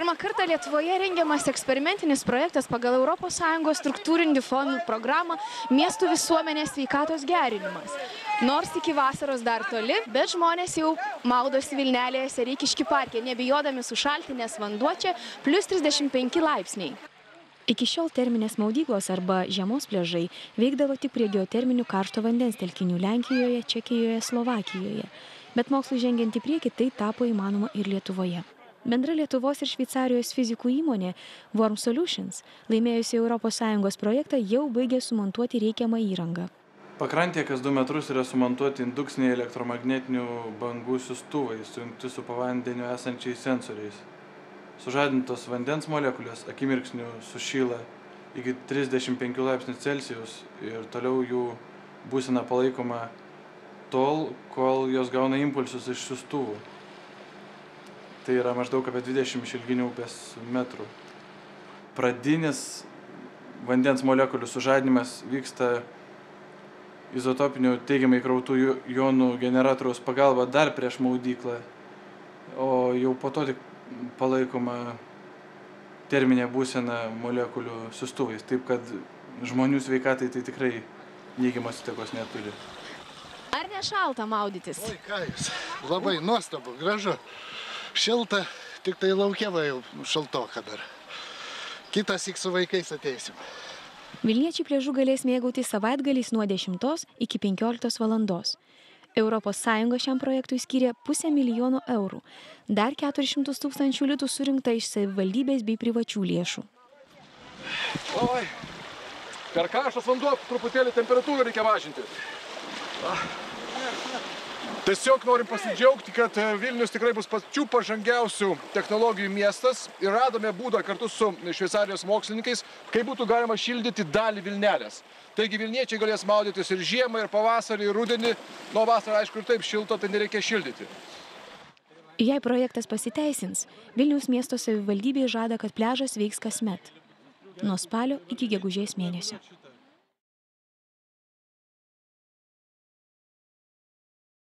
Pirmą kartą Lietuvoje rengiamas eksperimentinis projektas pagal ES struktūrinių fondų programą Miestų visuomenės sveikatos gerinimas. Nors iki vasaros dar toli, bet žmonės jau maudosi Vilnelėje Sereikiškių parke, nebijodami sušalti, nes vanduo čia plius 35 laipsniai. Iki šiol terminės maudyklos arba žiemos pliažai veikdavo tik prie geoterminių karšto vandens telkinių Lenkijoje, Čekijoje, Slovakijoje. Bet mokslui žengiant į priekį tai tapo įmanoma ir Lietuvoje. Bendra Lietuvos ir Šveicarijos fizikų įmonė Worm Solutions, laimėjusi ES projektą, jau baigė sumontuoti reikiamą įrangą. Pakrantėje kas 2 metrus yra sumontuoti indukciniai elektromagnetinių bangų siųstuvai, sujungti su po vandeniu esančiais sensoriais. Sužadintos vandens molekulės akimirksniu sušyla iki 35 laipsnių Celsijaus ir toliau jų būsena palaikoma tol, kol jos gauna impulsus iš siųstuvų. Tai yra maždaug apie 20 išilginių upės metrų. Pradinis vandens molekulių sužadinimas vyksta izotopinių teigiamai įkrautų jonų generatoriaus pagalba dar prieš maudyklą, o jau po to tik palaikoma terminė būsena molekulių siųstuvais. Taip kad žmonių sveikatai tai tikrai neigiamos įtakos neturi. Ar nešalta maudytis? Oi, ką jūs. Labai nuostabu, gražu. Šilta, tik tai lauke va jau šaltoka dar. Kitas su vaikais ateisim. Vilniečiai pliažų galės mėgauti savaitgaliais nuo 10 iki 15 valandos. ES šiam projektui skyrė 500 000 eurų. Dar 400 000 litų surinkta iš savivaldybės bei privačių lėšų. Oi, per karštas vanduo truputėlį temperatūrą reikia mažinti. Tiesiog norim pasidžiaugti, kad Vilnius tikrai bus pačių pažangiausių technologijų miestas ir radome būdą kartu su Šveicarijos mokslininkais, kaip būtų galima šildyti dalį Vilnelės. Taigi Vilniečiai galės maudytis ir žiemą, ir pavasarį, ir rudenį. Nuo vasarą, aišku, ir taip šilto, tai nereikia šildyti. Jei projektas pasiteisins, Vilniaus miesto savivaldybė žada, kad pliažas veiks kasmet. Nuo spalio iki gegužės mėnesio.